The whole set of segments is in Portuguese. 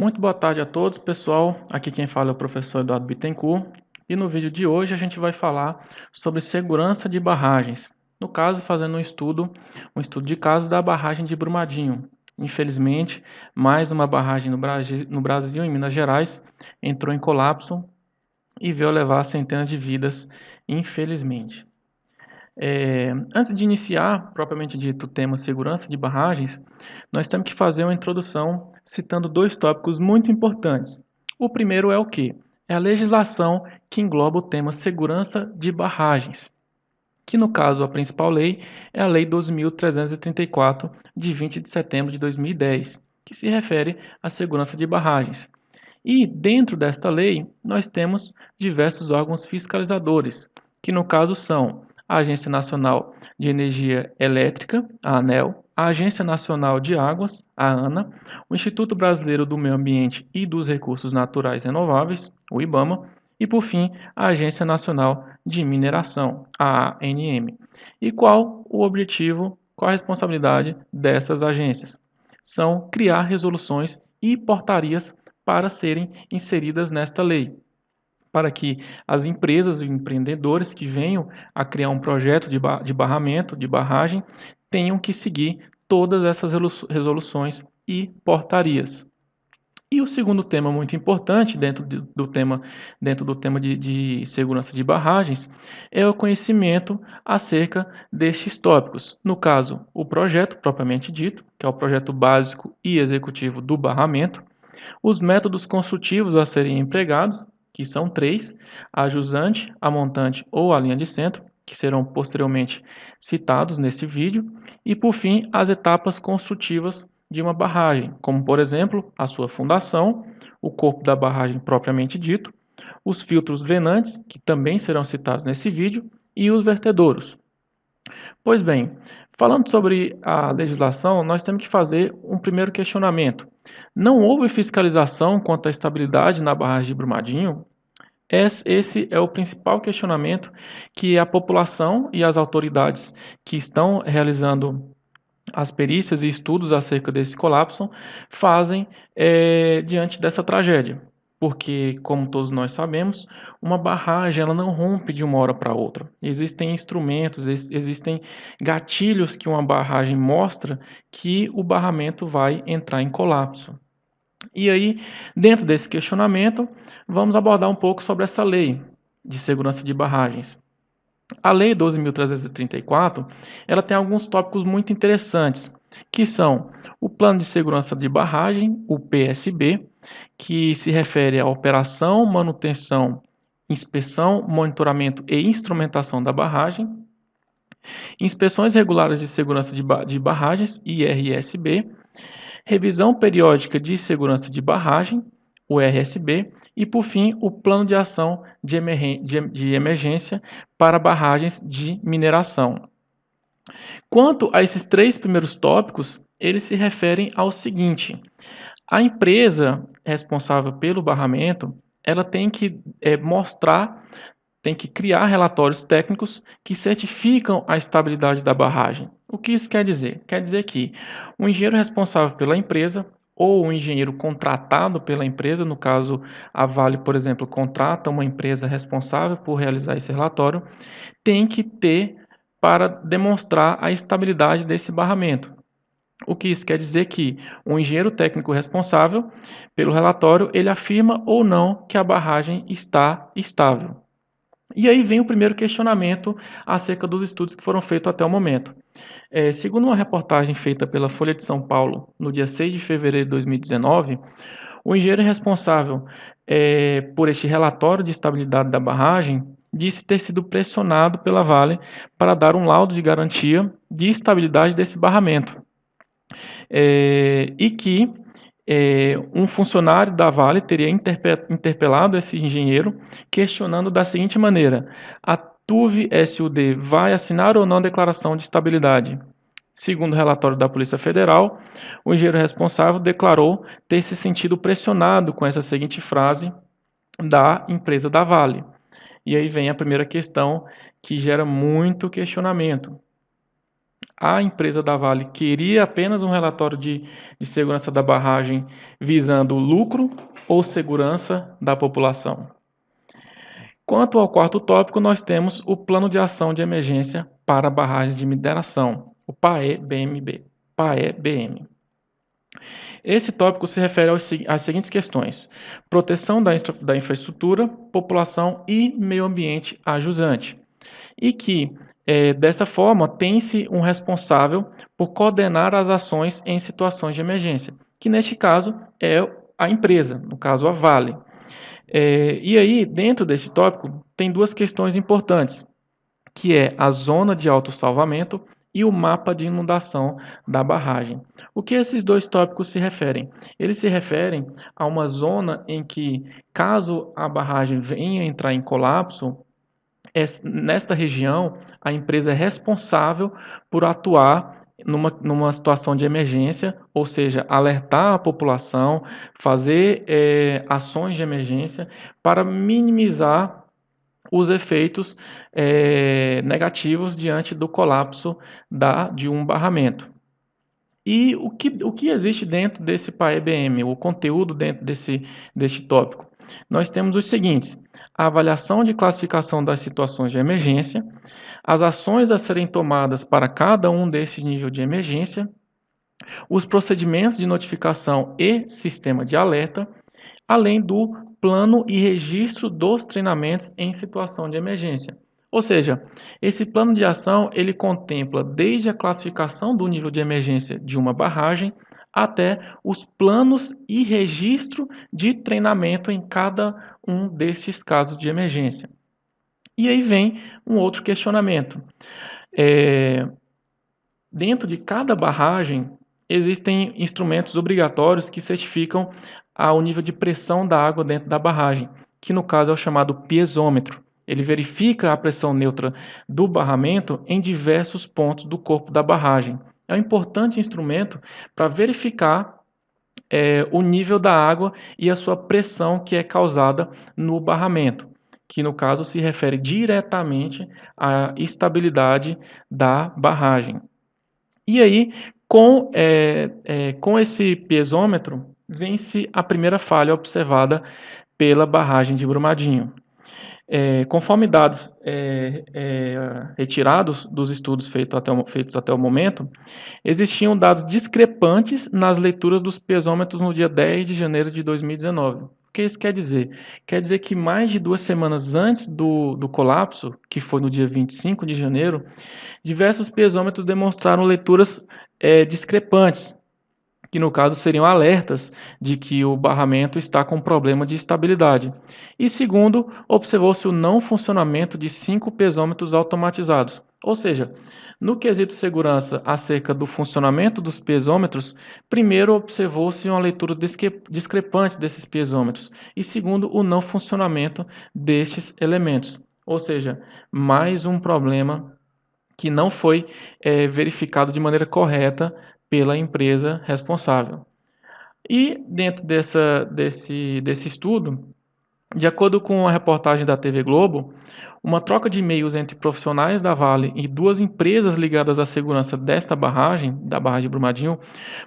Muito boa tarde a todos, pessoal. Aqui quem fala é o professor Eduardo Bittencourt. E no vídeo de hoje a gente vai falar sobre segurança de barragens. No caso, fazendo um estudo de caso da barragem de Brumadinho. Infelizmente, mais uma barragem no Brasil, em Minas Gerais, entrou em colapso e veio levar centenas de vidas, infelizmente. Antes de iniciar, propriamente dito, o tema segurança de barragens, nós temos que fazer uma introdução citando dois tópicos muito importantes. O primeiro é o quê? É a legislação que engloba o tema segurança de barragens, que no caso a principal lei é a Lei 12.334, de 20 de setembro de 2010, que se refere à segurança de barragens. E dentro desta lei, nós temos diversos órgãos fiscalizadores, que no caso são a Agência Nacional de Energia Elétrica, a ANEEL, a Agência Nacional de Águas, a ANA, o Instituto Brasileiro do Meio Ambiente e dos Recursos Naturais Renováveis, o IBAMA, e por fim, a Agência Nacional de Mineração, a ANM. E qual o objetivo, qual a responsabilidade dessas agências? São criar resoluções e portarias para serem inseridas nesta lei, para que as empresas e empreendedores que venham a criar um projeto de barramento, de barragem, tenham que seguir todas essas resoluções e portarias. E o segundo tema muito importante dentro do tema de segurança de barragens é o conhecimento acerca destes tópicos. No caso, o projeto propriamente dito, que é o projeto básico e executivo do barramento, os métodos construtivos a serem empregados, que são três: a jusante, a montante ou a linha de centro, que serão posteriormente citados nesse vídeo, e por fim as etapas construtivas de uma barragem, como por exemplo a sua fundação, o corpo da barragem propriamente dito, os filtros drenantes, que também serão citados nesse vídeo, e os vertedouros. Pois bem, falando sobre a legislação, nós temos que fazer um primeiro questionamento. Não houve fiscalização quanto à estabilidade na barragem de Brumadinho? Esse é o principal questionamento que a população e as autoridades que estão realizando as perícias e estudos acerca desse colapso fazem diante dessa tragédia. Porque, como todos nós sabemos, uma barragem ela não rompe de uma hora para outra. Existem instrumentos, existem gatilhos que uma barragem mostra que o barramento vai entrar em colapso. E aí, dentro desse questionamento, vamos abordar um pouco sobre essa lei de segurança de barragens. A Lei 12.334, ela tem alguns tópicos muito interessantes, que são o Plano de Segurança de Barragem, o PSB, que se refere à operação, manutenção, inspeção, monitoramento e instrumentação da barragem, inspeções regulares de segurança de barragens, IRSB, revisão periódica de segurança de barragem, o RSB, e por fim o plano de ação de emergência para barragens de mineração. Quanto a esses três primeiros tópicos, eles se referem ao seguinte: a empresa responsável pelo barramento, ela tem que tem que criar relatórios técnicos que certificam a estabilidade da barragem. O que isso quer dizer? Quer dizer que o engenheiro responsável pela empresa ou o engenheiro contratado pela empresa, no caso a Vale, por exemplo, contrata uma empresa responsável por realizar esse relatório, tem que ter para demonstrar a estabilidade desse barramento. O que isso quer dizer que o engenheiro técnico responsável pelo relatório, ele afirma ou não que a barragem está estável. E aí vem o primeiro questionamento acerca dos estudos que foram feitos até o momento. Segundo uma reportagem feita pela Folha de São Paulo, no dia 6 de fevereiro de 2019, o engenheiro responsável por este relatório de estabilidade da barragem disse ter sido pressionado pela Vale para dar um laudo de garantia de estabilidade desse barramento. E que um funcionário da Vale teria interpelado esse engenheiro, questionando da seguinte maneira: a TUV SUD vai assinar ou não a declaração de estabilidade? Segundo o relatório da Polícia Federal, o engenheiro responsável declarou ter se sentido pressionado com essa seguinte frase da empresa da Vale. E aí vem a primeira questão que gera muito questionamento. A empresa da Vale queria apenas um relatório de segurança da barragem visando lucro ou segurança da população? Quanto ao quarto tópico, nós temos o Plano de Ação de Emergência para Barragens de Mineração, o PAE-BMB. PAE-BM. Esse tópico se refere às seguintes questões: proteção da infraestrutura, população e meio ambiente ajusante. E que, dessa forma, tem-se um responsável por coordenar as ações em situações de emergência, que neste caso é a empresa, no caso a Vale. E aí, dentro desse tópico, tem duas questões importantes, que é a zona de autossalvamento e o mapa de inundação da barragem. O que esses dois tópicos se referem? Eles se referem a uma zona em que, caso a barragem venha entrar em colapso, nesta região, a empresa é responsável por atuar numa situação de emergência, ou seja, alertar a população, fazer ações de emergência para minimizar os efeitos negativos diante do colapso de um barramento. E o que existe dentro desse PAEBM, o conteúdo dentro deste tópico? Nós temos os seguintes: a avaliação de classificação das situações de emergência, as ações a serem tomadas para cada um desses níveis de emergência, os procedimentos de notificação e sistema de alerta, além do plano e registro dos treinamentos em situação de emergência. Ou seja, esse plano de ação ele contempla desde a classificação do nível de emergência de uma barragem até os planos e registro de treinamento em cada um destes casos de emergência. E aí vem um outro questionamento. Dentro de cada barragem existem instrumentos obrigatórios que certificam o nível de pressão da água dentro da barragem, que no caso é o chamado piezômetro. Ele verifica a pressão neutra do barramento em diversos pontos do corpo da barragem. É um importante instrumento para verificar o nível da água e a sua pressão que é causada no barramento, que no caso se refere diretamente à estabilidade da barragem. E aí, com esse piezômetro, vence a primeira falha observada pela barragem de Brumadinho. Conforme dados retirados dos estudos feitos até o momento, existiam dados discrepantes nas leituras dos piezômetros no dia 10 de janeiro de 2019. O que isso quer dizer? Quer dizer que mais de 2 semanas antes do colapso, que foi no dia 25 de janeiro, diversos piezômetros demonstraram leituras discrepantes, que no caso seriam alertas de que o barramento está com problema de estabilidade. E segundo, observou-se o não funcionamento de 5 piezômetros automatizados. Ou seja, no quesito segurança acerca do funcionamento dos piezômetros, primeiro observou-se uma leitura discrepante desses piezômetros e segundo, o não funcionamento destes elementos. Ou seja, mais um problema que não foi verificado de maneira correta pela empresa responsável. E dentro desse estudo, de acordo com a reportagem da TV Globo, uma troca de e-mails entre profissionais da Vale e duas empresas ligadas à segurança desta barragem, da barragem de Brumadinho,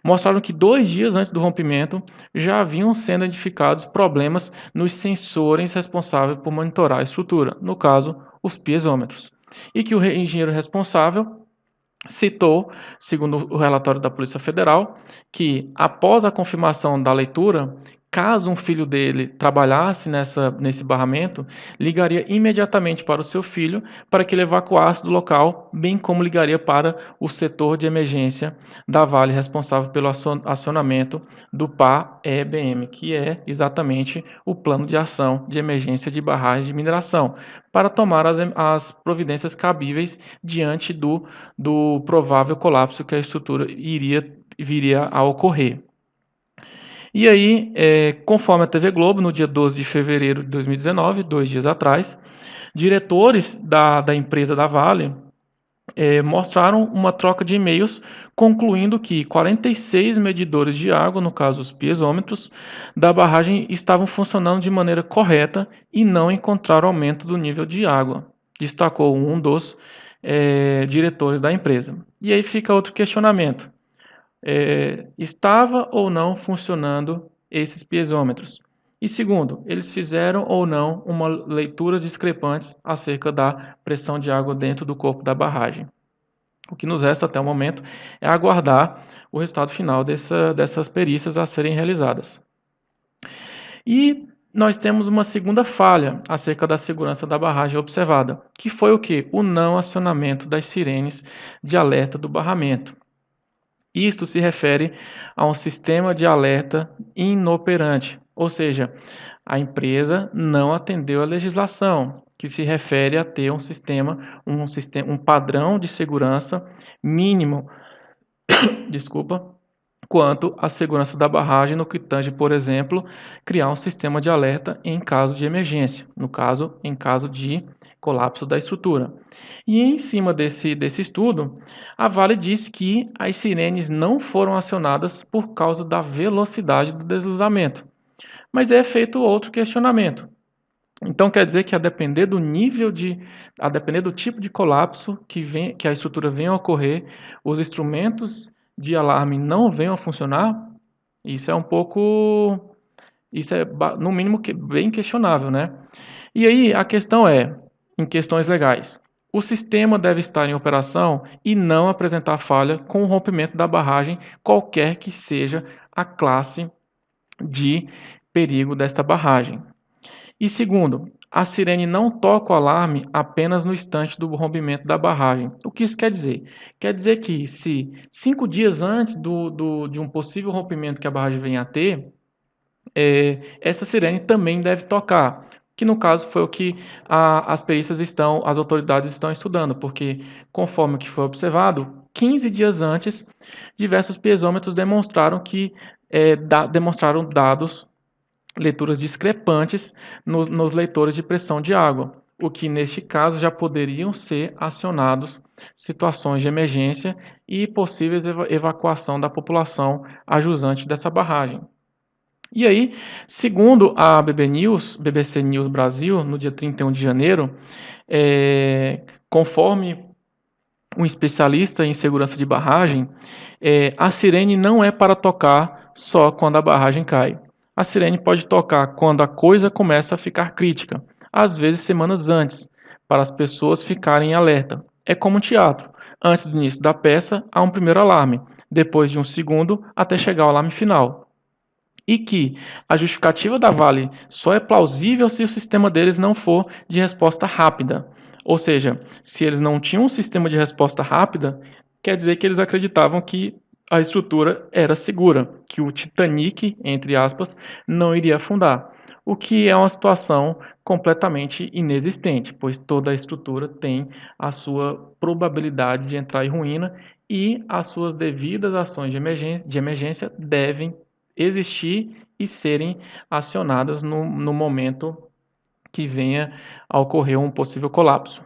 mostraram que 2 dias antes do rompimento já haviam sendo identificados problemas nos sensores responsáveis por monitorar a estrutura, no caso, os piezômetros, e que o engenheiro responsável citou, segundo o relatório da Polícia Federal, que após a confirmação da leitura, caso um filho dele trabalhasse nesse barramento, ligaria imediatamente para o seu filho para que ele evacuasse do local, bem como ligaria para o setor de emergência da Vale responsável pelo acionamento do PAEBM, que é exatamente o Plano de Ação de Emergência de Barragens de Mineração, para tomar as providências cabíveis diante do provável colapso que a estrutura viria a ocorrer. E aí, conforme a TV Globo, no dia 12 de fevereiro de 2019, 2 dias atrás, diretores da empresa da Vale mostraram uma troca de e-mails concluindo que 46 medidores de água, no caso os piezômetros, da barragem estavam funcionando de maneira correta e não encontraram aumento do nível de água, destacou um dos diretores da empresa. E aí fica outro questionamento. Estava ou não funcionando esses piezômetros? E segundo, eles fizeram ou não uma leitura discrepante acerca da pressão de água dentro do corpo da barragem? O que nos resta até o momento é aguardar o resultado final dessas perícias a serem realizadas. E nós temos uma segunda falha acerca da segurança da barragem observada, que foi o quê? O não acionamento das sirenes de alerta do barramento. Isto se refere a um sistema de alerta inoperante, ou seja, a empresa não atendeu a legislação, que se refere a ter um padrão de segurança mínimo, desculpa, quanto à segurança da barragem no que tange, por exemplo, criar um sistema de alerta em caso de emergência, no caso, em caso de colapso da estrutura. E em cima desse estudo, a Vale diz que as sirenes não foram acionadas por causa da velocidade do deslizamento. Mas é feito outro questionamento. Então quer dizer que a depender do tipo de colapso que a estrutura venha a ocorrer, os instrumentos de alarme não venham a funcionar? Isso é um pouco, isso é no mínimo bem questionável, né? E aí a questão em questões legais, o sistema deve estar em operação e não apresentar falha com o rompimento da barragem, qualquer que seja a classe de perigo desta barragem. E segundo, a sirene não toca o alarme apenas no instante do rompimento da barragem. O que isso quer dizer? Quer dizer que se 5 dias antes de um possível rompimento que a barragem venha a ter, essa sirene também deve tocar. Que no caso foi o que as autoridades estão estudando, porque conforme o que foi observado, 15 dias antes, diversos piezômetros demonstraram dados, leituras discrepantes nos leitores de pressão de água, o que neste caso já poderiam ser acionados situações de emergência e possíveis evacuação da população ajusante dessa barragem. E aí, segundo a BBC News Brasil, no dia 31 de janeiro, conforme um especialista em segurança de barragem, a sirene não é para tocar só quando a barragem cai. A sirene pode tocar quando a coisa começa a ficar crítica, às vezes semanas antes, para as pessoas ficarem em alerta. É como um teatro. Antes do início da peça, há um primeiro alarme, depois de um segundo, até chegar ao alarme final. E que a justificativa da Vale só é plausível se o sistema deles não for de resposta rápida. Ou seja, se eles não tinham um sistema de resposta rápida, quer dizer que eles acreditavam que a estrutura era segura, que o Titanic, entre aspas, não iria afundar. O que é uma situação completamente inexistente, pois toda a estrutura tem a sua probabilidade de entrar em ruína e as suas devidas ações de emergência devem existir e serem acionadas no momento que venha a ocorrer um possível colapso.